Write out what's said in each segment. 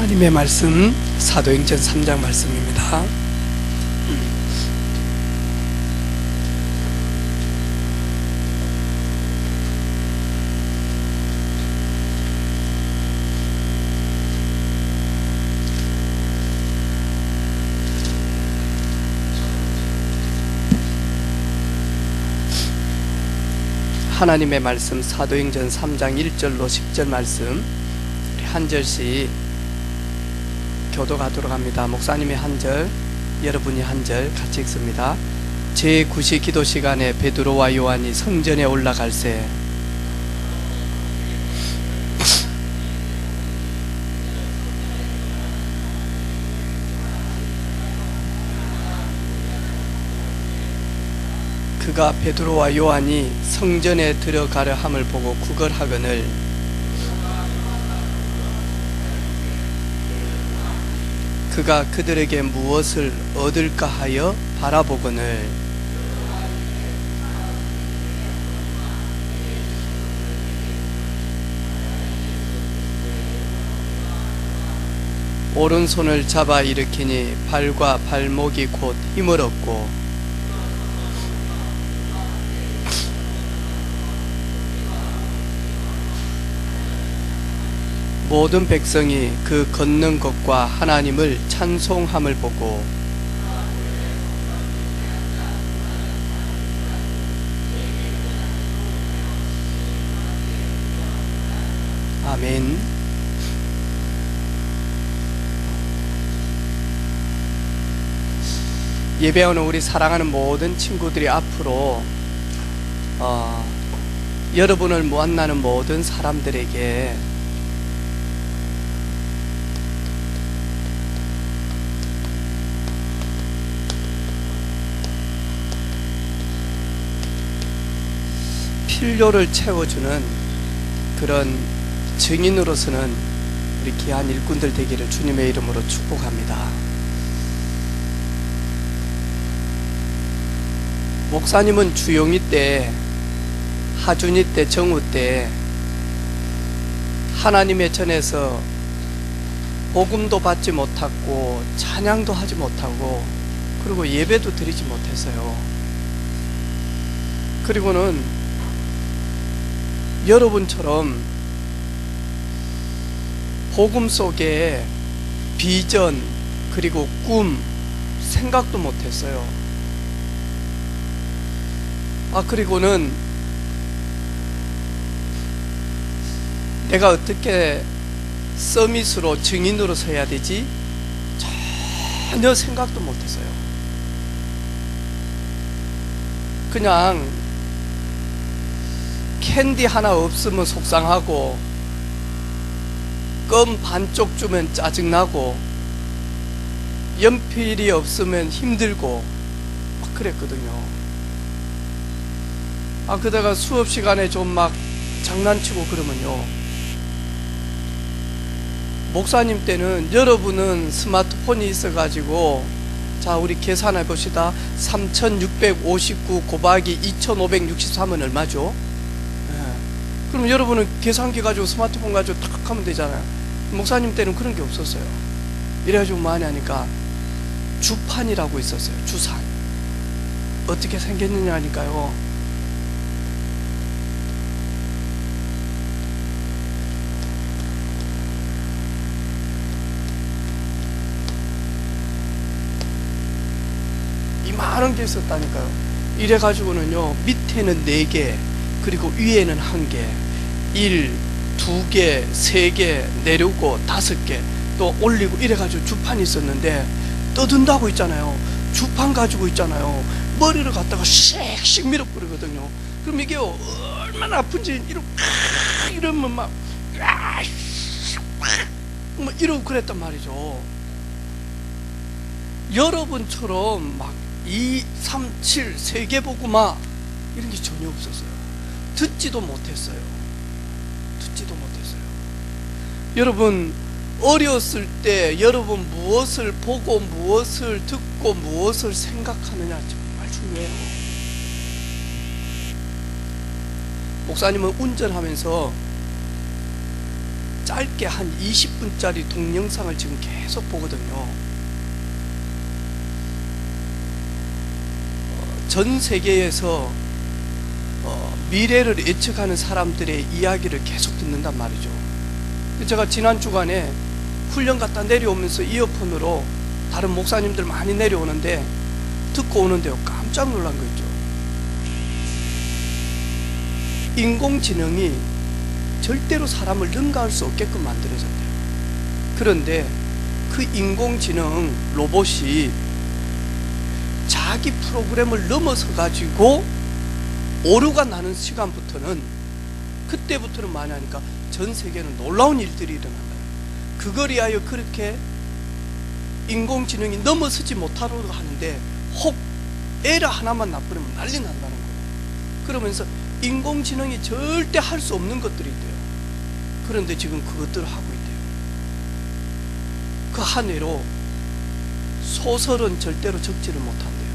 하나님의 말씀 사도행전 3장 말씀입니다. 하나님의 말씀 사도행전 3장 1절로 10절 말씀 우리 한 절씩 교독하도록 합니다. 목사님이 한 절, 여러분이 한 절 같이 읽습니다. 제9시 기도 시간에 베드로와 요한이 성전에 올라갈새 그가 베드로와 요한이 성전에 들어가려 함을 보고 구걸하거늘 그가 그들에게 무엇을 얻을까 하여 바라보거늘 오른손을 잡아 일으키니 발과 발목이 곧 힘을 얻고 모든 백성이 그 걷는 것과 하나님을 찬송함을 보고 아멘. 예배하는 우리 사랑하는 모든 친구들이 앞으로 여러분을 만나는 모든 사람들에게 필요를 채워주는 그런 증인으로서는 우리 귀한 일꾼들 되기를 주님의 이름으로 축복합니다. 목사님은 주용이 때, 하준이 때, 정우 때 하나님의 전에서 복음도 받지 못하고 찬양도 하지 못하고 그리고 예배도 드리지 못했어요. 그리고는 여러분처럼 복음 속에 비전 그리고 꿈 생각도 못했어요. 그리고는 내가 어떻게 서밋으로 증인으로 서야 되지? 전혀 생각도 못했어요. 그냥 캔디 하나 없으면 속상하고 껌 반쪽 주면 짜증나고 연필이 없으면 힘들고 막 그랬거든요. 그러다가 수업 시간에 좀 막 장난치고 그러면요, 목사님 때는 여러분은 스마트폰이 있어가지고 자 우리 계산해 봅시다. 3659 곱하기 2563은 얼마죠? 그럼 여러분은 계산기 가지고 스마트폰 가지고 탁 하면 되잖아요. 목사님 때는 그런 게 없었어요. 이래가지고 많이 하니까 주판이라고 있었어요. 주산. 어떻게 생겼느냐 하니까요, 이만한 게 있었다니까요. 이래가지고는요, 밑에는 4개 그리고 위에는 1개, 1, 2개, 3개 내려오고 5개 또 올리고 이래가지고 주판이 있었는데 떠든다고 있잖아요. 주판 가지고 있잖아요. 머리를 갖다가 씩씩 밀어버리거든요. 그럼 이게 얼마나 아픈지 이러면 막 이러고 그랬단 말이죠. 여러분처럼 막 2, 3, 7 3개 보고 막 이런 게 전혀 없었어요. 듣지도 못했어요. 여러분 어렸을 때 여러분 무엇을 보고 무엇을 듣고 무엇을 생각하느냐 정말 중요해요. 목사님은 운전하면서 짧게 한 20분짜리 동영상을 지금 계속 보거든요. 전 세계에서 미래를 예측하는 사람들의 이야기를 계속 듣는단 말이죠. 제가 지난 주간에 훈련 갔다 내려오면서 이어폰으로 다른 목사님들 많이 내려오는데 듣고 오는데요, 깜짝 놀란 거 있죠. 인공지능이 절대로 사람을 능가할 수 없게끔 만들어졌대요. 그런데 그 인공지능 로봇이 자기 프로그램을 넘어서 가지고 오류가 나는 시간부터는, 그때부터는 많이 하니까 전 세계는 놀라운 일들이 일어난 거예요. 그걸 위하여 그렇게 인공지능이 넘어서지 못하도록 하는데 혹 에러 하나만 나쁘면 난리 난다는 거예요. 그러면서 인공지능이 절대 할 수 없는 것들이 있대요. 그런데 지금 그것들을 하고 있대요. 그 한 해로 소설은 절대로 적지를 못한대요.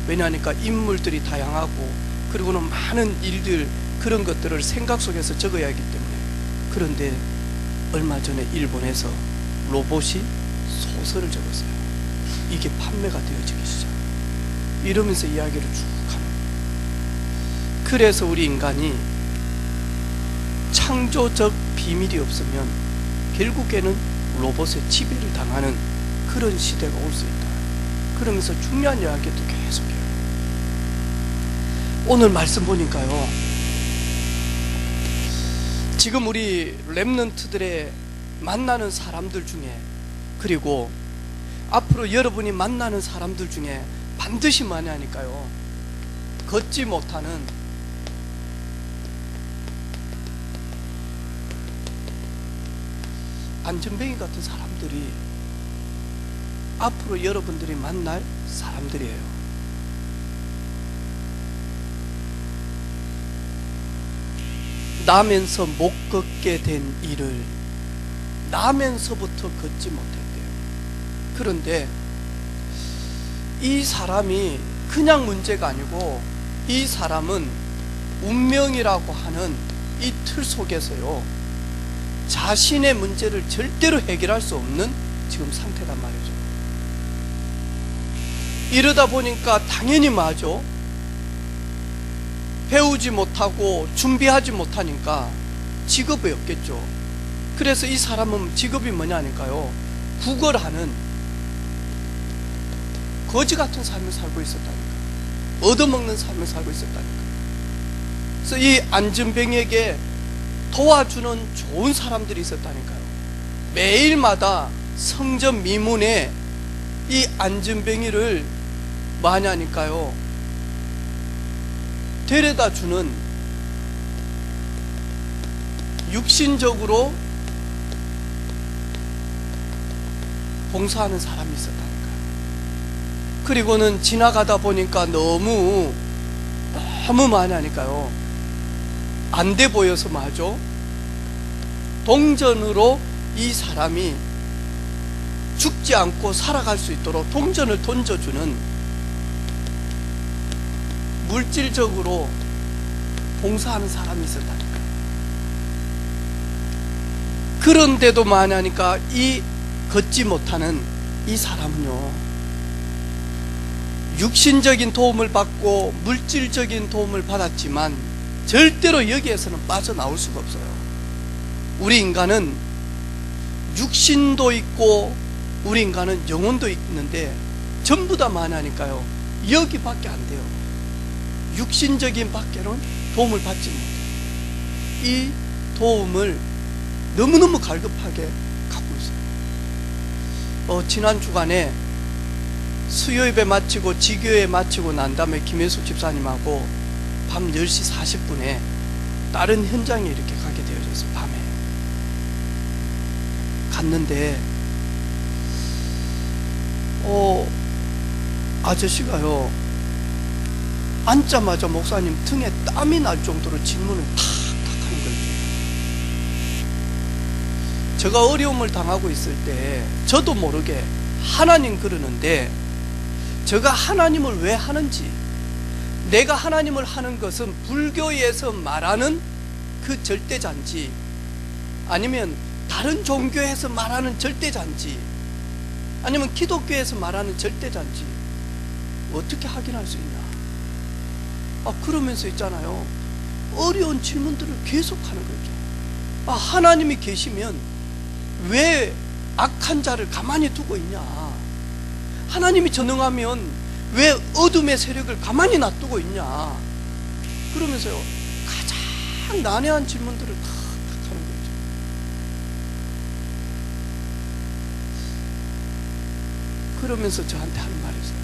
왜냐하니까 인물들이 다양하고 그리고는 많은 일들, 그런 것들을 생각 속에서 적어야 하기 때문에. 그런데 얼마 전에 일본에서 로봇이 소설을 적었어요. 이게 판매가 되어지기 시작. 이러면서 이야기를 쭉 하는 거예요. 그래서 우리 인간이 창조적 비밀이 없으면 결국에는 로봇의 지배를 당하는 그런 시대가 올 수 있다. 그러면서 중요한 이야기도 계속해요. 오늘 말씀 보니까요, 지금 우리 렘넌트들의 만나는 사람들 중에, 그리고 앞으로 여러분이 만나는 사람들 중에 반드시 많이 하니까요, 걷지 못하는 안전뱅이 같은 사람들이 앞으로 여러분들이 만날 사람들이에요. 나면서 못 걷게 된 일을 나면서부터 걷지 못했대요. 그런데 이 사람이 그냥 문제가 아니고, 이 사람은 운명이라고 하는 이 틀 속에서요, 자신의 문제를 절대로 해결할 수 없는 지금 상태란 말이죠. 이러다 보니까 당연히 맞아, 배우지 못하고 준비하지 못하니까 직업이 없겠죠. 그래서 이 사람은 직업이 뭐냐니까요, 구걸하는 거지 같은 삶을 살고 있었다니까요. 얻어먹는 삶을 살고 있었다니까요. 그래서 이 안전뱅이에게 도와주는 좋은 사람들이 있었다니까요. 매일마다 성전 미문에 이 안전뱅이를 뭐하냐니까요, 데려다주는, 육신적으로 봉사하는 사람이 있었다니까요. 그리고는 지나가다 보니까 너무 많이 하니까요, 안 돼 보여서 마저 동전으로 이 사람이 죽지 않고 살아갈 수 있도록 동전을 던져주는, 물질적으로 봉사하는 사람이 있었다니까요. 그런데도 많이 하니까 이 걷지 못하는 이 사람은요, 육신적인 도움을 받고 물질적인 도움을 받았지만 절대로 여기에서는 빠져나올 수가 없어요. 우리 인간은 육신도 있고 우리 인간은 영혼도 있는데 전부 다 만하니까요, 여기밖에 안 돼요. 육신적인 밖에는 도움을 받지 못해요. 이 도움을 너무너무 갈급하게 갖고 있어요. 지난 주간에 수요예배 마치고 지교회 마치고 난 다음에 김혜수 집사님하고 밤 10시 40분에 다른 현장에 이렇게 가게 되어졌어요. 밤에 갔는데 아저씨가요, 앉자마자 목사님 등에 땀이 날 정도로 질문을 탁탁 하는 거예요. 제가 어려움을 당하고 있을 때 저도 모르게 하나님 그러는데, 제가 하나님을 왜 하는지, 내가 하나님을 하는 것은 불교에서 말하는 그 절대자인지, 아니면 다른 종교에서 말하는 절대자인지, 아니면 기독교에서 말하는 절대자인지 어떻게 확인할 수 있나? 그러면서 있잖아요, 어려운 질문들을 계속하는 거죠. 하나님이 계시면 왜 악한 자를 가만히 두고 있냐? 하나님이 전능하면 왜 어둠의 세력을 가만히 놔두고 있냐? 그러면서요, 가장 난해한 질문들을 다 하는 거죠. 그러면서 저한테 하는 말이 있어요.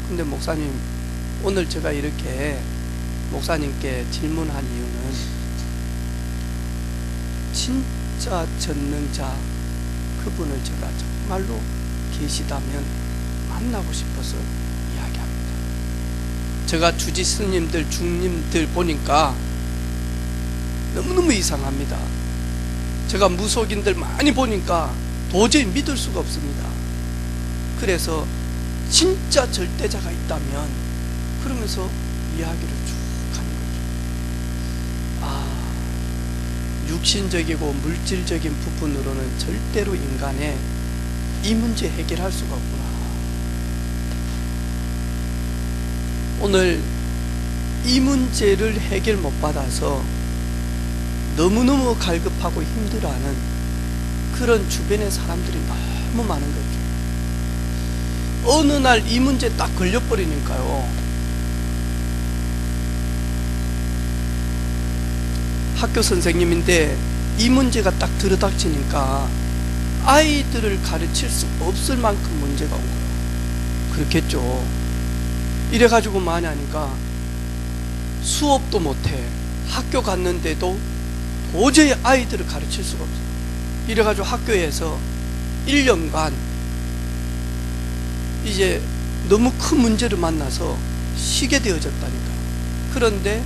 근데 목사님, 오늘 제가 이렇게 목사님께 질문한 이유는 진짜 전능자 그분을 제가 정말로 계시다면 만나고 싶어서 이야기합니다. 제가 주지 스님들, 중님들 보니까 너무너무 이상합니다. 제가 무속인들 많이 보니까 도저히 믿을 수가 없습니다. 그래서 진짜 절대자가 있다면 그러면서 이야기를 쭉 하는 거죠. 육신적이고 물질적인 부분으로는 절대로 인간의 이 문제 해결할 수가 없구나. 오늘 이 문제를 해결 못 받아서 너무너무 갈급하고 힘들어하는 그런 주변의 사람들이 너무 많은 거죠. 어느 날 이 문제 딱 걸려버리니까요, 학교 선생님인데 이 문제가 딱 들어닥치니까 아이들을 가르칠 수 없을 만큼 문제가 온 거예요. 그렇겠죠. 이래가지고 많이 하니까 수업도 못해. 학교 갔는데도 도저히 아이들을 가르칠 수가 없어요. 이래가지고 학교에서 1년간 이제 너무 큰 문제를 만나서 쉬게 되어졌다니까요. 그런데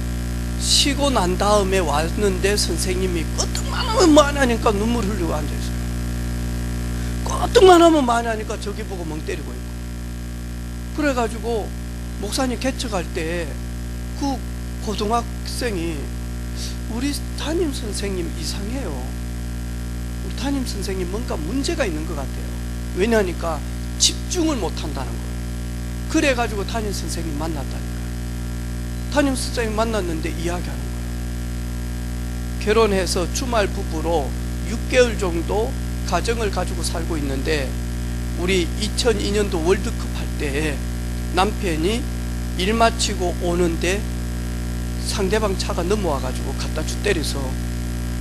쉬고 난 다음에 왔는데 선생님이 끄떡만 하면 많이 하니까 눈물 흘리고 앉아있어요. 끄떡만 하면 많이 하니까 저기 보고 멍 때리고 있고. 그래가지고 목사님 개척할 때 그 고등학생이 우리 담임 선생님 이상해요. 우리 담임 선생님 뭔가 문제가 있는 것 같아요. 왜냐하니까 집중을 못한다는 거예요. 그래가지고 담임 선생님 만났다니까요. 담임 선생님 만났는데 이야기하는 거예요. 결혼해서 주말 부부로 6개월 정도 가정을 가지고 살고 있는데 우리 2002년도 월드컵 할 때 남편이 일 마치고 오는데 상대방 차가 넘어와가지고 갖다 주 때려서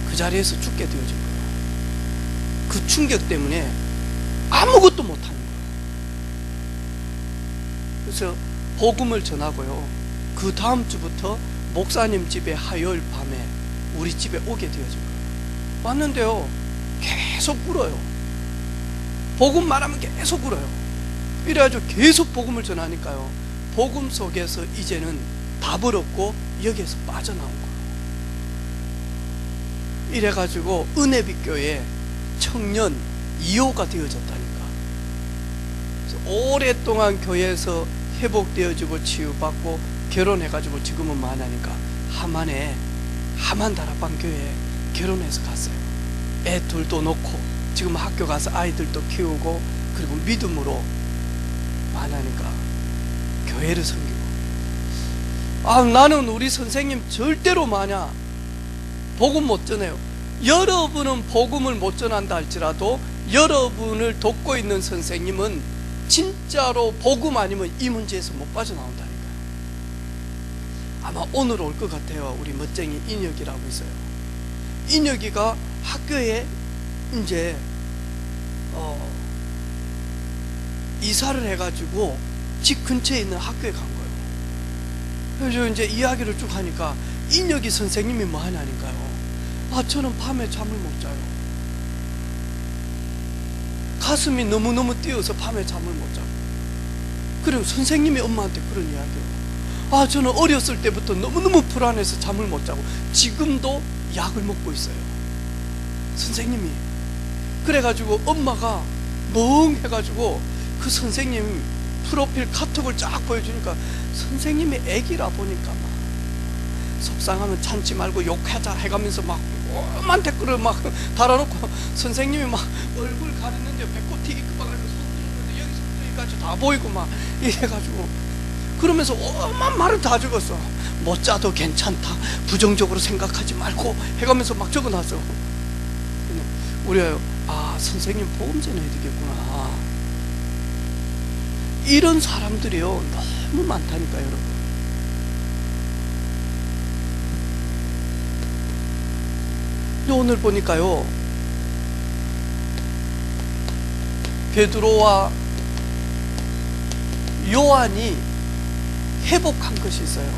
그 자리에서 죽게 되어진 거예요. 그 충격 때문에 아무것도 못하는 거예요. 그래서 복음을 전하고요, 그 다음 주부터 목사님 집에 화요일 밤에 우리 집에 오게 되어진 거예요. 왔는데요, 계속 울어요. 복음 말하면 계속 울어요. 이래가지고 계속 복음을 전하니까요, 복음 속에서 이제는 답을 얻고 여기에서 빠져나온 거예요. 이래가지고 은혜빛교회 청년 2호가 되어졌다니까. 그래서 오랫동안 교회에서 회복되어지고 치유받고 결혼해가지고 지금은 만나니까 하만에 하만다락방 교회에 결혼해서 갔어요. 애 둘도 놓고 지금 학교 가서 아이들도 키우고 그리고 믿음으로 만나니까 교회를 섬기고. 나는 우리 선생님 절대로 복음 못 전해요. 여러분은 복음을 못 전한다 할지라도 여러분을 돕고 있는 선생님은 진짜로 복음 아니면 이 문제에서 못 빠져나온다니까요. 아마 오늘 올 것 같아요. 우리 멋쟁이 인혁이라고 있어요. 인혁이가 학교에 이제 이사를 해가지고 집 근처에 있는 학교에 간 거예요. 그래서 이제 이야기를 쭉 하니까 인혁이 선생님이 뭐 하냐니까요. 저는 밤에 잠을 못 자요. 가슴이 너무너무 뛰어서 밤에 잠을 못 자고. 그리고 선생님이 엄마한테 그런 이야기예요. 저는 어렸을 때부터 너무너무 불안해서 잠을 못 자고 지금도 약을 먹고 있어요. 선생님이. 그래가지고 엄마가 멍해가지고 그 선생님 프로필 카톡을 쫙 보여주니까 선생님이 애기라 보니까 막 속상하면 참지 말고 욕하자 해가면서 막 오만 댓글을 막 달아놓고, 선생님이 막 얼굴 가리는데 배꼽 튀기 급해가지고 손 들었는데 여기서부터 여기까지 다 보이고 막 이래가지고, 그러면서 오만 말을 다 적었어. 못 자도 괜찮다, 부정적으로 생각하지 말고 해가면서 막 적어놨어. 우리가 선생님 보험 전해야 되겠구나. 이런 사람들이요 너무 많다니까요, 여러분. 오늘 보니까요, 베드로와 요한이 회복한 것이 있어요.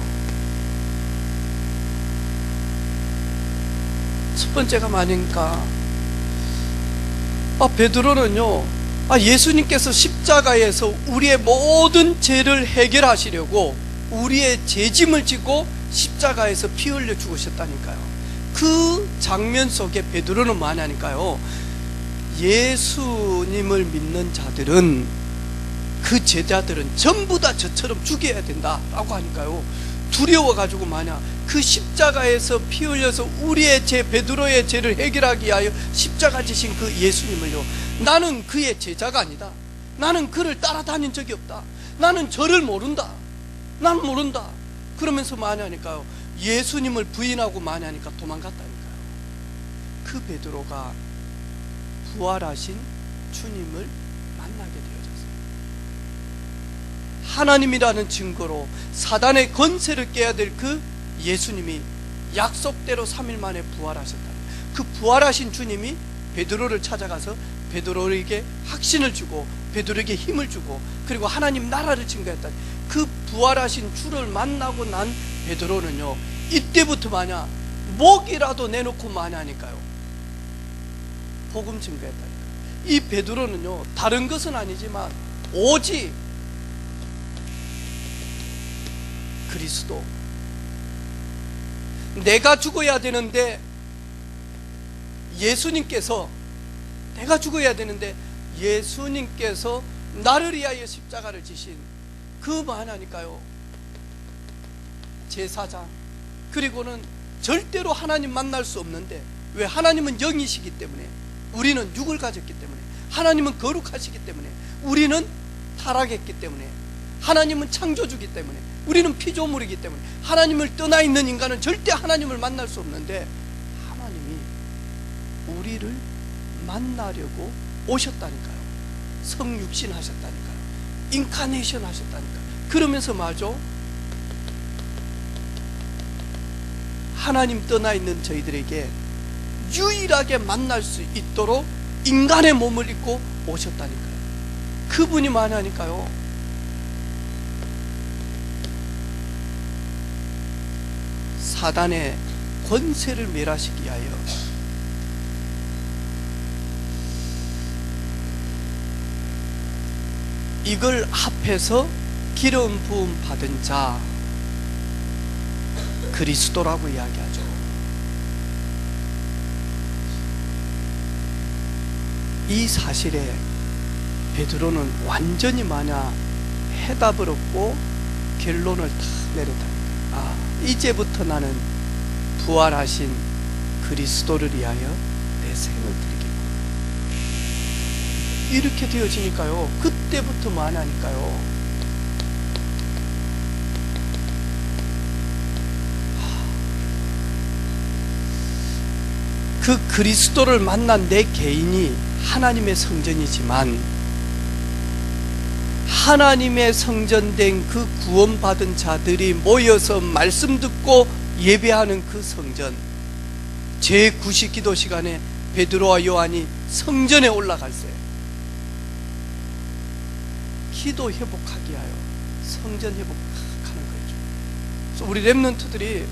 첫 번째가 뭐니까, 베드로는요, 예수님께서 십자가에서 우리의 모든 죄를 해결하시려고 우리의 죄짐을 지고 십자가에서 피 흘려 죽으셨다니까요. 그 장면 속에 베드로는 뭐냐니까요, 예수님을 믿는 자들은, 그 제자들은 전부 다 저처럼 죽여야 된다라고 하니까요, 두려워가지고 그 십자가에서 피 흘려서 우리의 죄, 베드로의 죄를 해결하기 위하여 십자가 지신 그 예수님을요, 나는 그의 제자가 아니다, 나는 그를 따라다닌 적이 없다, 나는 저를 모른다, 난 모른다, 그러면서 뭐냐니까요, 예수님을 부인하고 뭐냐니까 도망갔다니까요. 그 베드로가 부활하신 주님을 만나게 되어졌어요. 하나님이라는 증거로 사단의 권세를 깨야 될 그 예수님이 약속대로 3일 만에 부활하셨다. 그 부활하신 주님이 베드로를 찾아가서 베드로에게 확신을 주고 베드로에게 힘을 주고, 그리고 하나님 나라를 증거했다. 그 부활하신 주를 만나고 난 베드로는요, 이때부터 목이라도 내놓고 하니까요, 복음 증거했다니까. 이 베드로는요, 다른 것은 아니지만 오직 그리스도, 내가 죽어야 되는데 예수님께서, 내가 죽어야 되는데 예수님께서 나를 위하여 십자가를 지신 그 뭐하니까요, 제사장, 그리고는 절대로 하나님 만날 수 없는데, 왜? 하나님은 영이시기 때문에, 우리는 육을 가졌기 때문에, 하나님은 거룩하시기 때문에, 우리는 타락했기 때문에, 하나님은 창조주기 때문에, 우리는 피조물이기 때문에, 하나님을 떠나 있는 인간은 절대 하나님을 만날 수 없는데, 하나님이 우리를 만나려고 오셨다니까요. 성육신 하셨다니까요. 인카네이션 하셨다니까요. 그러면서 하나님 떠나 있는 저희들에게 유일하게 만날 수 있도록 인간의 몸을 입고 오셨다니까요. 그분이 뭐냐니까요, 사단의 권세를 멸하시기 위하여 이걸 합해서 기름 부음 받은 자, 그리스도라고 이야기하죠. 이 사실에 베드로는 완전히 해답을 얻고 결론을 다 내렸다. 이제부터 나는 부활하신 그리스도를 위하여 내 생을 드리겠구나. 이렇게 되어지니까요, 그때부터 뭐하냐니까요, 그 그리스도를 만난 내 개인이 하나님의 성전이지만, 하나님의 성전된 그 구원받은 자들이 모여서 말씀 듣고 예배하는 그 성전, 제9시 기도 시간에 베드로와 요한이 성전에 올라갈세, 기도 회복하기 위하여 성전 회복하는 거죠. 그래서 우리 렘넌트들이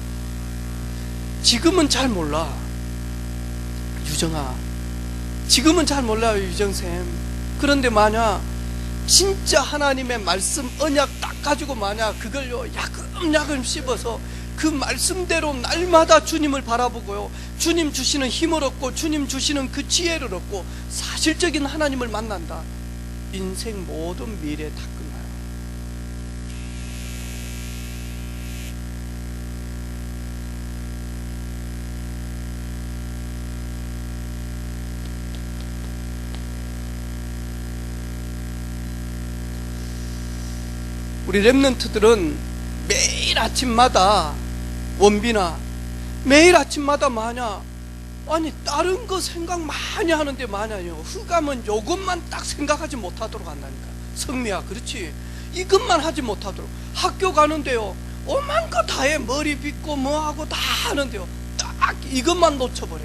지금은 잘 몰라, 유정아, 지금은 잘 몰라요, 유정쌤. 그런데 진짜 하나님의 말씀 언약 딱 가지고 그걸요 야금야금 씹어서 그 말씀대로 날마다 주님을 바라보고요, 주님 주시는 힘을 얻고 주님 주시는 그 지혜를 얻고 사실적인 하나님을 만난다, 인생 모든 미래 다 끝나요. 우리 렘넌트들은 매일 아침마다, 원비나 매일 아침마다 아니 다른 거 생각 많이 하는데 아니요, 흑암은 요것만 딱 생각하지 못하도록 한다니까. 성미야, 그렇지? 이것만 하지 못하도록. 학교 가는데요, 오만 거 다 해. 머리 빗고 뭐하고 다 하는데요, 딱 이것만 놓쳐버려.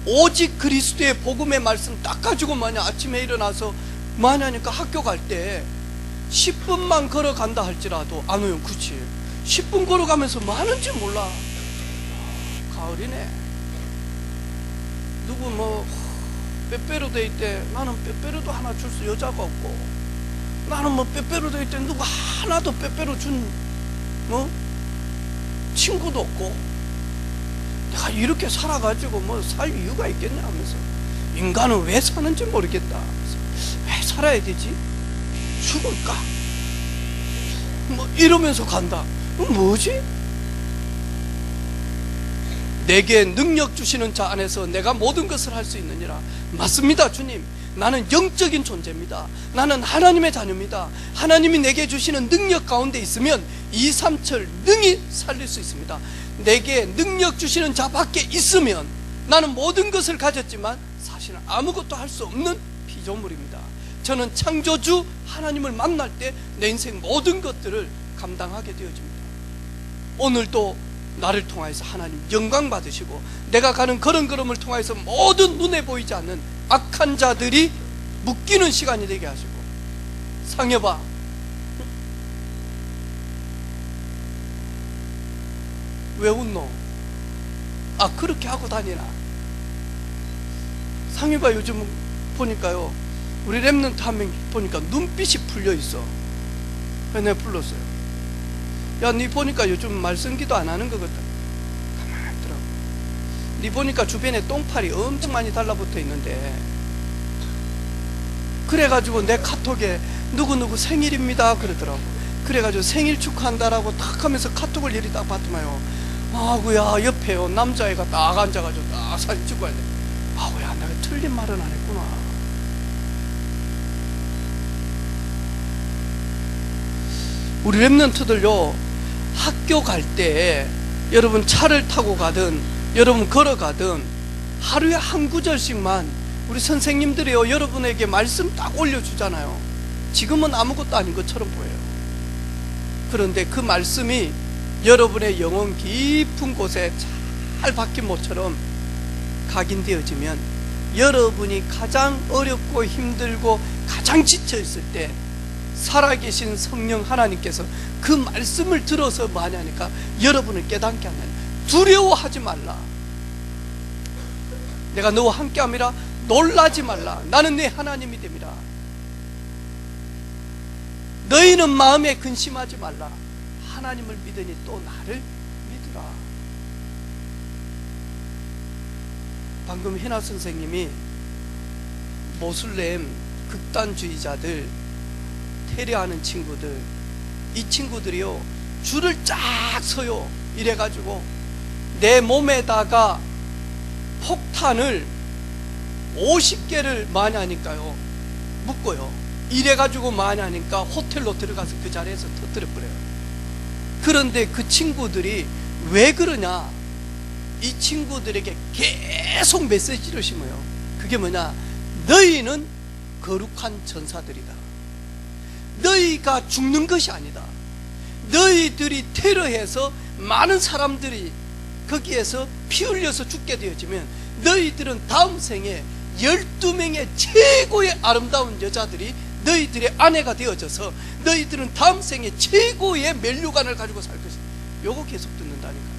오직 그리스도의 복음의 말씀 딱 가지고 아침에 일어나서 하니까 학교 갈 때 10분만 걸어간다 할지라도 안 오요. 그치? 10분 걸어가면서 뭐 하는지 몰라. 가을이네. 누구 빼빼로 돼 있대. 나는 빼빼로도 하나 줄 수 여자가 없고, 나는 빼빼로 돼 있대. 누구 하나도 빼빼로 준 친구도 없고, 내가 이렇게 살아가지고 살 이유가 있겠냐 하면서, 인간은 왜 사는지 모르겠다 하면서, 왜 살아야 되지? 죽을까? 이러면서 간다. 뭐지? 내게 능력 주시는 자 안에서 내가 모든 것을 할 수 있느니라. 맞습니다, 주님. 나는 영적인 존재입니다. 나는 하나님의 자녀입니다. 하나님이 내게 주시는 능력 가운데 있으면 2, 3철 능히 살릴 수 있습니다. 내게 능력 주시는 자 밖에 있으면 나는 모든 것을 가졌지만 사실은 아무것도 할 수 없는 피조물입니다. 저는 창조주 하나님을 만날 때 내 인생 모든 것들을 감당하게 되어집니다. 오늘도 나를 통하여서 하나님 영광 받으시고, 내가 가는 걸음걸음을 통하여서 모든 눈에 보이지 않는 악한 자들이 묶이는 시간이 되게 하시고. 상여봐, 왜 웃노? 그렇게 하고 다니나? 상여봐, 요즘 보니까요, 우리 렘넌트 한 명 보니까 눈빛이 풀려 있어. 그래서 내가 불렀어요. 야, 니 보니까 요즘 말썽기도 안 하는 것 같다. 가만히 있더라고. 니 보니까 주변에 똥파리 엄청 많이 달라붙어 있는데, 그래가지고 내 카톡에 누구누구 생일입니다 그러더라고. 그래가지고 생일 축하한다라고 딱 하면서 카톡을 이리 딱 봤더만요, 아구야, 옆에요 남자애가 딱 앉아가지고 딱 사진 찍고 있네. 아구야, 내가 틀린 말은 안 했구나. 우리 렘넌트들요, 학교 갈 때 여러분 차를 타고 가든 여러분 걸어가든 하루에 한 구절씩만 우리 선생님들이요, 여러분에게 말씀 딱 올려주잖아요. 지금은 아무것도 아닌 것처럼 보여요. 그런데 그 말씀이 여러분의 영혼 깊은 곳에 잘 박힌 모처럼 각인되어지면, 여러분이 가장 어렵고 힘들고 가장 지쳐있을 때 살아계신 성령 하나님께서 그 말씀을 들어서 많이 하니까 여러분을 깨닫게 하는. 두려워하지 말라. 내가 너와 함께함이라. 놀라지 말라. 나는 네 하나님이 됨이라. 너희는 마음에 근심하지 말라. 하나님을 믿으니 또 나를 믿으라. 방금 해나 선생님이 모슬렘 극단주의자들, 테러하는 친구들, 이 친구들이요, 줄을 쫙 서요. 이래가지고 내 몸에다가 폭탄을 50개를 많이 하니까요, 묶어요. 이래가지고 많이 하니까 호텔로 들어가서 그 자리에서 터뜨려버려요. 그런데 그 친구들이 왜 그러냐? 이 친구들에게 계속 메시지를 심어요. 그게 뭐냐? 너희는 거룩한 전사들이다. 너희가 죽는 것이 아니다. 너희들이 테러해서 많은 사람들이 거기에서 피 흘려서 죽게 되어지면 너희들은 다음 생에 12명의 최고의 아름다운 여자들이 너희들의 아내가 되어져서 너희들은 다음 생에 최고의 면류관을 가지고 살 것이다. 요거 계속 듣는다니까.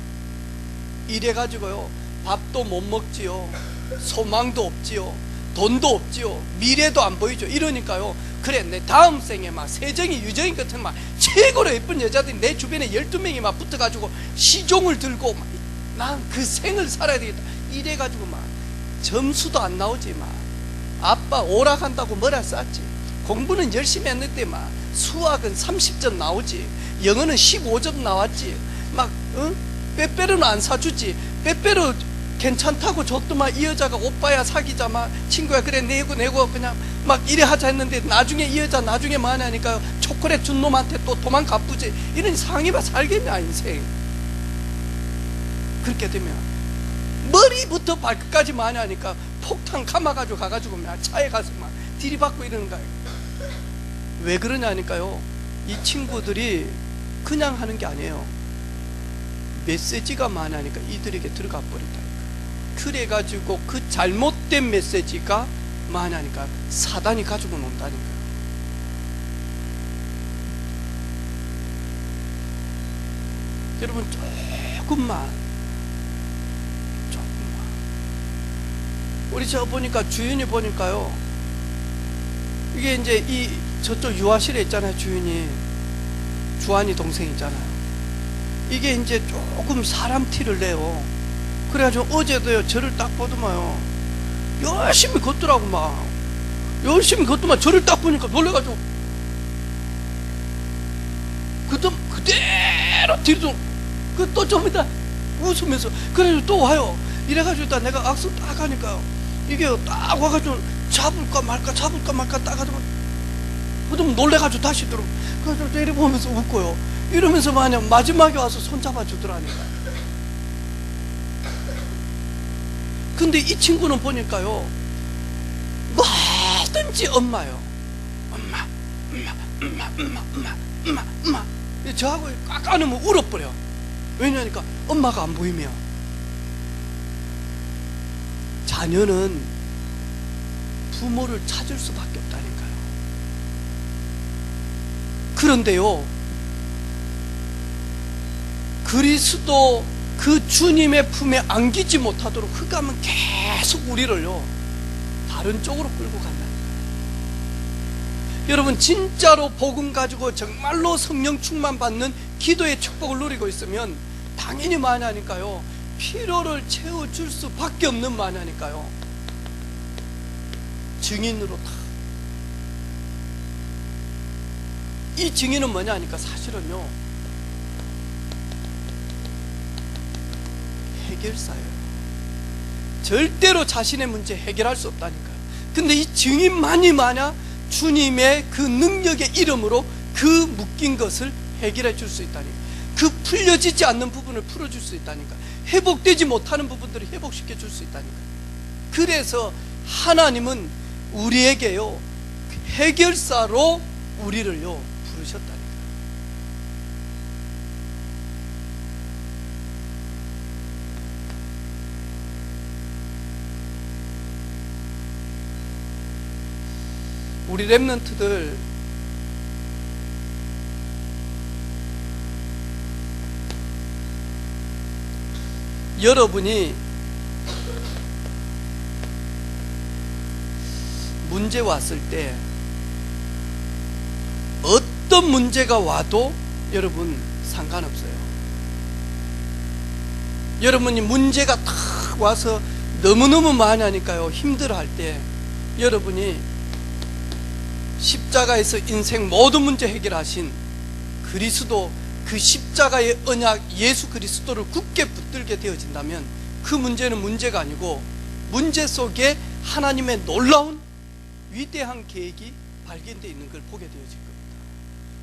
이래가지고요, 밥도 못 먹지요, 소망도 없지요, 돈도 없지요, 미래도 안 보이죠. 이러니까요, 그래, 내 다음 생에 세정이 유정이 같은 최고로 예쁜 여자들이 내 주변에 12명이 붙어가지고 시종을 들고 난 그 생을 살아야 되겠다. 이래가지고 점수도 안 나오지. 아빠 오락한다고 뭐라 쌌지. 공부는 열심히 했는데 수학은 30점 나오지, 영어는 15점 나왔지. 빼빼로는 안 사주지. 빼빼로 괜찮다고 줬더만 이 여자가 오빠야 사귀자 막 친구야 그래 내고 그냥 막 이래 하자 했는데 나중에 이 여자 나중에 뭐하냐니까 초콜릿 준 놈한테 또 도망가 뿌지. 이런 상이봐 살겠냐 인생. 그렇게 되면 머리부터 발끝까지 뭐하냐니까 폭탄 감아가지고 가가지고 막 차에 가서 막 들이받고 이러는 거예요. 왜 그러냐니까요, 이 친구들이 그냥 하는 게 아니에요. 메시지가 많으니까 이들에게 들어가 버린다. 그래가지고 그 잘못된 메시지가 많으니까 사단이 가지고 논다니까요. 여러분 조금만 우리 저 보니까 주인이 보니까요, 이게 이제 이 저쪽 유아실에 있잖아요. 주인이 주한이 동생 있잖아요. 이게 이제 조금 사람 티를 내요. 그래가지고 어제도요, 저를 딱 보더만요, 열심히 걷더라고. 막 열심히 걷더만 저를 딱 보니까 놀래가지고 그대로 뒤로 또 좀 이따 웃으면서 그래가지고 또 와요. 이래가지고 일단 내가 악수 딱 하니까요, 이게 딱 와가지고 잡을까 말까 딱 하더만 그러면 놀래가지고 다시 들어. 그래서 이래 보면서 웃고요. 이러면서 만약 마지막에 와서 손잡아 주더라니까. 근데 이 친구는 보니까요, 뭐든지 엄마요. 엄마. 저하고 꽉 안으면 울어버려. 왜냐니까 엄마가 안 보이면. 자녀는 부모를 찾을 수밖에 없다니까요. 그런데요, 그리스도 그 주님의 품에 안기지 못하도록 흑암은 계속 우리를요 다른 쪽으로 끌고 간다니까요. 여러분, 진짜로 복음 가지고 정말로 성령 충만 받는 기도의 축복을 누리고 있으면 당연히 많으니까요, 필요를 채워줄 수밖에 없는 많으니까요, 증인으로 다. 이 증인은 뭐냐 하니까 사실은요, 해결사예요. 절대로 자신의 문제 해결할 수 없다니까요. 근데 이 증인만이 마냐 주님의 그 능력의 이름으로 그 묶인 것을 해결해 줄 수 있다니까. 그 풀려지지 않는 부분을 풀어줄 수 있다니까. 회복되지 못하는 부분들을 회복시켜 줄 수 있다니까. 그래서 하나님은 우리에게요 해결사로 우리를요 부르셨다니까. 우리 렘넌트들 여러분이 문제 왔을 때 어떤 문제가 와도 여러분 상관없어요. 여러분이 문제가 탁 와서 너무너무 많이 하니까요 힘들어할 때 여러분이 십자가에서 인생 모든 문제 해결하신 그리스도, 그 십자가의 언약 예수 그리스도를 굳게 붙들게 되어진다면 그 문제는 문제가 아니고 문제 속에 하나님의 놀라운 위대한 계획이 발견되어 있는 걸 보게 되어질 겁니다.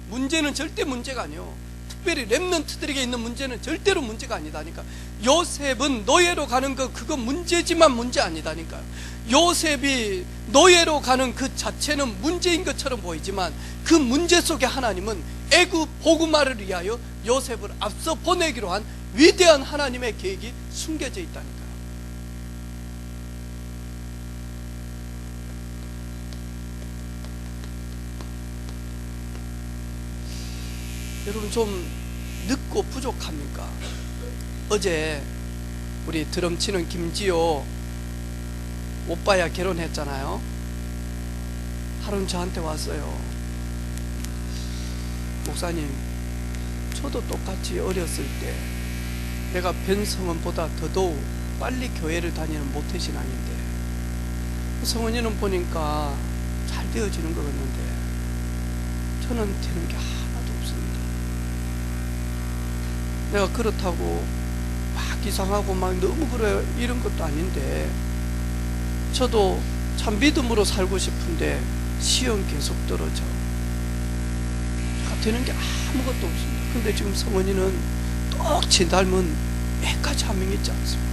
문제는 절대 문제가 아니에요. 특별히 렘넌트들에게 있는 문제는 절대로 문제가 아니다니까. 요셉은 노예로 가는 거 그건 문제지만 문제 아니다니까요. 요셉이 노예로 가는 그 자체는 문제인 것처럼 보이지만 그 문제 속에 하나님은 애굽 복음화를 위하여 요셉을 앞서 보내기로 한 위대한 하나님의 계획이 숨겨져 있다니까요. 여러분 좀 늦고 부족합니까? 어제 우리 드럼 치는 김지호 오빠야 결혼했잖아요. 하루는 저한테 왔어요. 목사님, 저도 똑같이 어렸을 때 내가 변성원보다 더더욱 빨리 교회를 다니는 모태신앙인데 성원이는 보니까 잘 되어지는 것 같는데 저는 되는 게 하나도 없습니다. 내가 그렇다고 막 이상하고 막 너무 그래 이런 것도 아닌데, 저도 참 믿음으로 살고 싶은데 시험 계속 떨어져. 되는 게 아무것도 없습니다. 근데 지금 성은이는 똑지 닮은 애까지 한 명 있지 않습니까?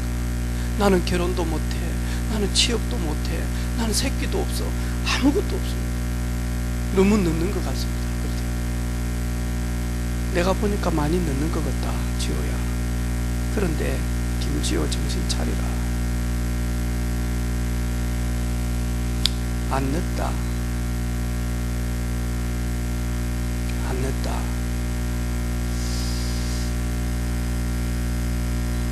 나는 결혼도 못해, 나는 취업도 못해, 나는 새끼도 없어, 아무것도 없습니다. 너무 늦는 것 같습니다. 그때 내가 보니까 많이 늦는 것 같다, 지호야. 그런데 김지호 정신 차리라. 안 늦다. 안 늦다.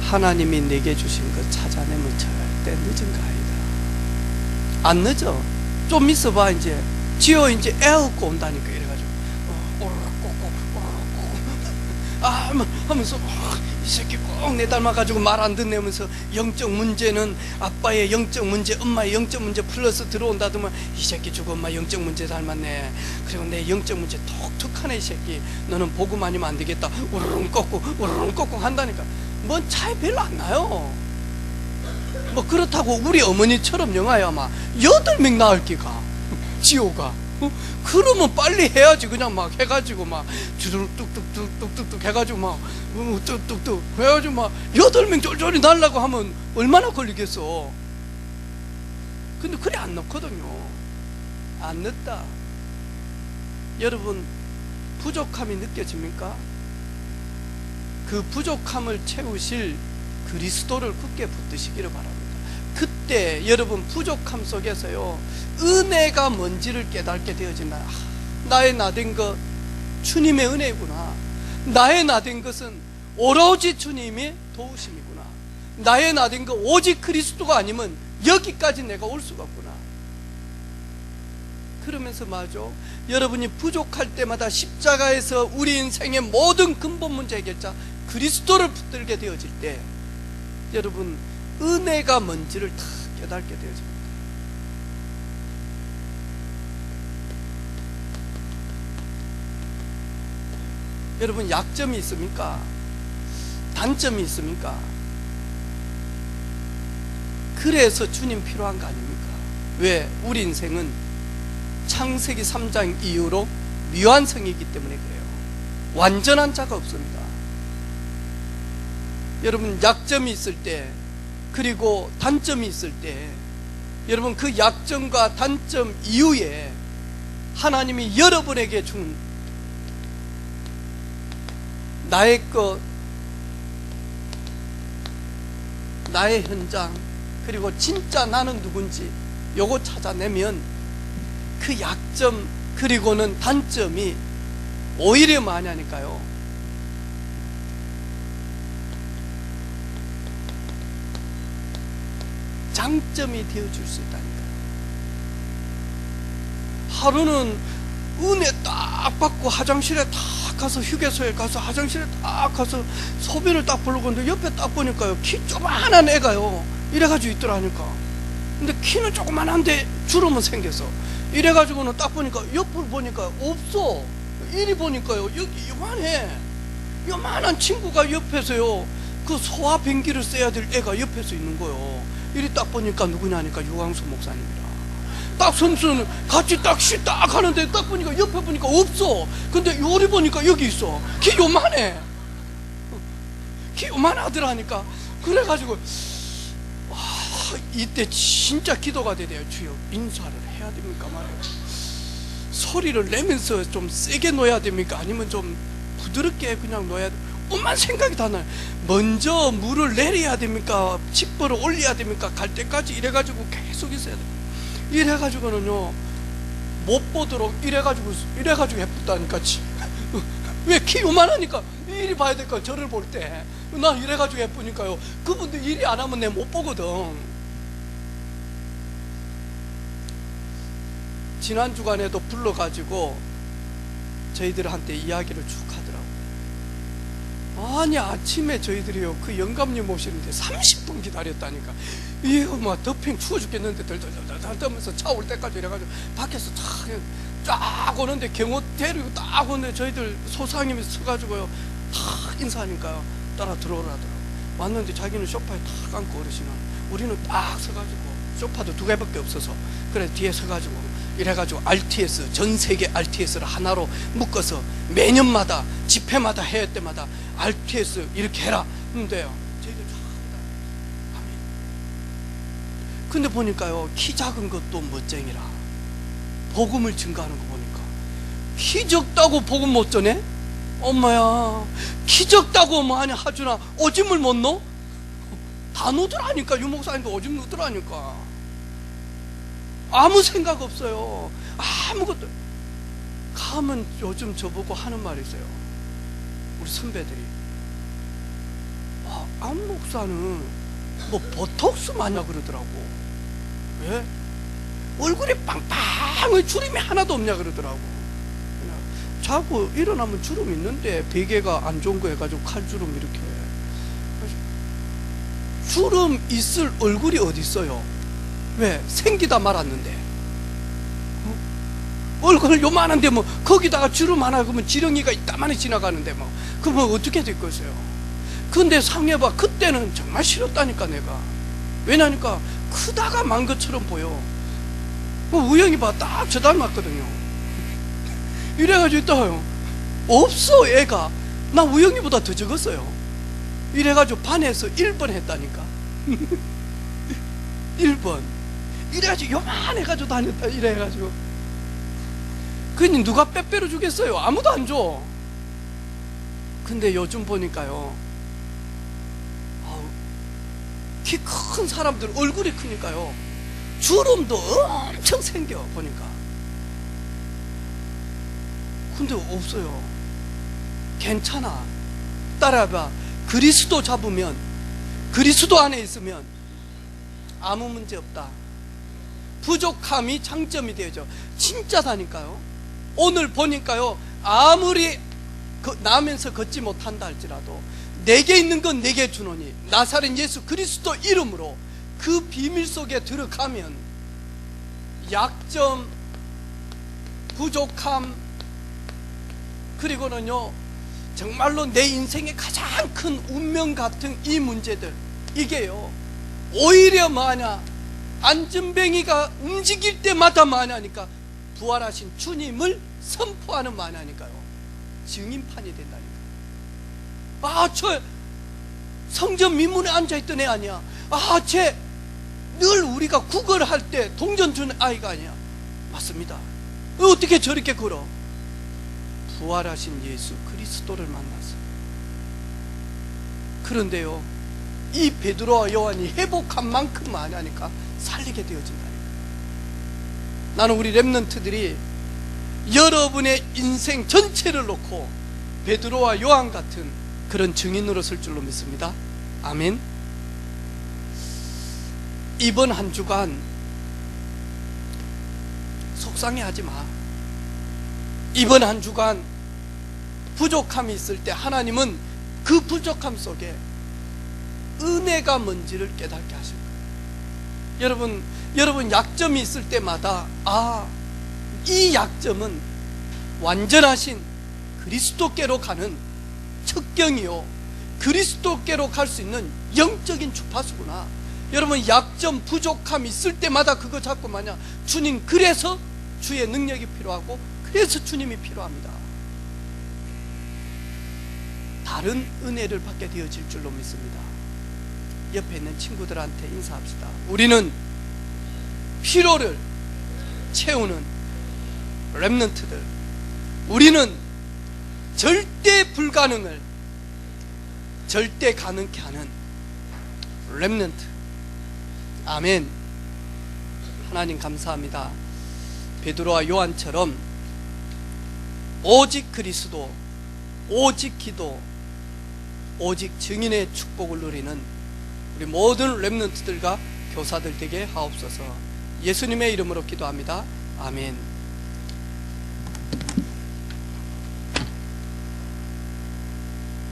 하나님이 내게 주신 것 찾아내면 절대 늦은 거 아니다. 안 늦어. 좀 있어봐. 이제 지호 이제 애 얻고 온다니까. 이래가지고 하면서 이 새끼 꼭 내 닮아가지고 말 안 듣네면서 영적 문제는 아빠의 영적 문제, 엄마의 영적 문제 플러스 들어온다더만 이 새끼 주고 엄마 영적 문제 닮았네. 그리고 내 영적 문제 독특하네. 이 새끼 너는 복음 아니면 안 되겠다. 우르릉 꺾고 한다니까. 뭔 차이 별로 안 나요. 뭐 그렇다고 우리 어머니처럼 영아야 아마 8명 낳을 기가 지호가. 그러면 빨리 해야지. 그냥 막 해가지고 막 주르륵 뚝뚝뚝뚝뚝 해가지고 막 뚝뚝뚝 해가지고 막 8명 쫄쫄이 날라고 하면 얼마나 걸리겠어. 근데 그래 안 넣거든요. 안 넣었다. 여러분 부족함이 느껴집니까? 그 부족함을 채우실 그리스도를 굳게 붙드시기를 바랍니다. 그때 여러분 부족함 속에서요 은혜가 뭔지를 깨닫게 되어진다. 나의 나된 것 주님의 은혜구나. 나의 나된 것은 오로지 주님의 도우심이구나. 나의 나된 것 오직 그리스도가 아니면 여기까지 내가 올 수가 없구나. 그러면서 말이죠, 여러분이 부족할 때마다 십자가에서 우리 인생의 모든 근본 문제 해결자 그리스도를 붙들게 되어질 때 여러분 은혜가 뭔지를 다 깨닫게 되어집니다. 여러분 약점이 있습니까? 단점이 있습니까? 그래서 주님 필요한 거 아닙니까? 왜? 우리 인생은 창세기 3장 이후로 미완성이기 때문에 그래요. 완전한 자가 없습니다. 여러분 약점이 있을 때 그리고 단점이 있을 때 여러분 그 약점과 단점 이후에 하나님이 여러분에게 준 나의 것, 나의 현장, 그리고 진짜 나는 누군지 요거 찾아내면 그 약점 그리고는 단점이 오히려 많이 하니까요 장점이 되어줄 수 있다니까요. 하루는 은혜 딱 받고 화장실에 딱 가서 휴게소에 가서 화장실에 딱 가서 소변을 딱 보려고 하는데 옆에 딱 보니까요 키 조그만한 애가요 이래가지고 있더라니까. 근데 키는 조그만한데 주름은 생겼어. 이래가지고는 딱 보니까 옆을 보니까 없어. 이리 보니까요 여기 요만해. 요만한 친구가 옆에서요 그 소화 변기를 써야 될 애가 옆에서 있는 거요. 이리 딱 보니까 누구냐니까 유광수 목사님이라. 딱 선수는 같이 딱 하는데 딱 보니까 옆에 보니까 없어. 근데 요리 보니까 여기 있어. 키 요만해. 키 요만하더라니까. 그래가지고 와, 이때 진짜 기도가 되대요. 주여 인사를 해야 됩니까 말이에요. 소리를 내면서 좀 세게 놓아야 됩니까? 아니면 좀 부드럽게 그냥 놓아야 됩니까? 엄만 생각이 다 나요. 먼저 물을 내려야 됩니까? 칩벌을 올려야 됩니까? 갈 때까지 이래가지고 계속 있어야 됩니다. 이래가지고는요 못 보도록 이래가지고 예쁘다니까. 왜 키 요만하니까 이리 봐야 될까? 저를 볼 때 나 이래가지고 예쁘니까요. 그분들 이리 안 하면 내 못 보거든. 지난 주간에도 불러가지고 저희들한테 이야기를 쭉 하더라고요. 아니 아침에 저희들이요 그 영감님 오시는데 30분 기다렸다니까. 이거 막 덮핑 추워 죽겠는데 덜덜덜 떨면서 차 올 때까지 이래가지고 밖에서 쫙 오는데 경호 데리고 딱 오는데 저희들 소상님이 서가지고요 탁 인사하니까요 따라 들어오라더라고요. 왔는데 자기는 소파에 탁 앉고 어르신은, 우리는 딱 서가지고, 소파도 두 개밖에 없어서 그래 뒤에 서가지고 이래가지고 RTS, 전 세계 RTS를 하나로 묶어서 매년마다 집회마다 해외 때마다 RTS 이렇게 해라 근데요 저희들 다 합니다. 아멘. 근데 보니까요 키 작은 것도 멋쟁이라 복음을 증가하는 거 보니까 키 적다고 복음 못 전해? 엄마야 키 적다고 뭐 하냐 하주나 오줌을 못 넣어? 다 넣더라니까. 유목사님도 오줌 넣더라니까. 아무 생각 없어요. 아무것도. 가면 요즘 저보고 하는 말이 있어요. 우리 선배들이 안 목사는 뭐 보톡스 마냐 그러더라고. 왜? 얼굴에 빵빵한 주름이 하나도 없냐 그러더라고. 그냥 자고 일어나면 주름 있는데 베개가 안 좋은 거 해가지고 칼주름 이렇게. 주름 있을 얼굴이 어디 있어요? 왜? 생기다 말았는데. 얼굴 요만한데 뭐 거기다가 주름 하나 그러면 지렁이가 이따만히 지나가는데 뭐 그러면 어떻게 될 것이에요? 근데 상해봐 그때는 정말 싫었다니까 내가. 왜냐니까 크다가 만 것처럼 보여. 우영이 봐 딱 저 닮았거든요. 이래가지고 있다가요 없어 애가. 나 우영이보다 더 적었어요. 이래가지고 반에서 1번 했다니까. 1번 이래가지고 요만해가지고 다녔다. 이래가지고 그니 누가 빼빼로 주겠어요? 아무도 안 줘. 근데 요즘 보니까요 키 큰 사람들 얼굴이 크니까요 주름도 엄청 생겨 보니까. 근데 없어요. 괜찮아. 따라해봐. 그리스도 잡으면, 그리스도 안에 있으면 아무 문제 없다. 부족함이 장점이 되죠. 진짜다니까요. 오늘 보니까요 아무리 나면서 걷지 못한다 할지라도 내게 있는 건 내게 주노니 나사렛 예수 그리스도 이름으로 그 비밀 속에 들어가면 약점, 부족함, 그리고는요 정말로 내 인생의 가장 큰 운명 같은 이 문제들, 이게요 오히려 뭐하냐, 안전뱅이가 움직일 때마다 뭐하냐니까 부활하신 주님을 선포하는 뭐하냐니까요 증인판이 된다니까. 저 성전 민문에 앉아있던 애 아니야. 쟤 늘 우리가 구걸할 때 동전 주는 아이가 아니야. 맞습니다. 어떻게 저렇게 걸어? 부활하신 예수 그리스도를 만났어. 그런데요 이 베드로와 요한이 회복한 만큼 하냐니까 살리게 되어진다니까. 나는 우리 렘넌트들이 여러분의 인생 전체를 놓고 베드로와 요한 같은 그런 증인으로 설 줄로 믿습니다. 아멘. 이번 한 주간 속상해하지 마. 이번 한 주간 부족함이 있을 때 하나님은 그 부족함 속에 은혜가 뭔지를 깨닫게 하실 거예요. 여러분 약점이 있을 때마다 이 약점은 완전하신 그리스도께로 가는 척경이요 그리스도께로 갈 수 있는 영적인 주파수구나. 여러분 약점, 부족함 있을 때마다 그거 잡고 마냐 주님 그래서 주의 능력이 필요하고 그래서 주님이 필요합니다. 다른 은혜를 받게 되어질 줄로 믿습니다. 옆에 있는 친구들한테 인사합시다. 우리는 필요를 채우는 렘넌트들. 우리는 절대 불가능을 절대 가능케 하는 렘넌트. 아멘. 하나님 감사합니다. 베드로와 요한처럼 오직 그리스도, 오직 기도, 오직 증인의 축복을 누리는 우리 모든 렘넌트들과 교사들 되게 하옵소서. 예수님의 이름으로 기도합니다. 아멘.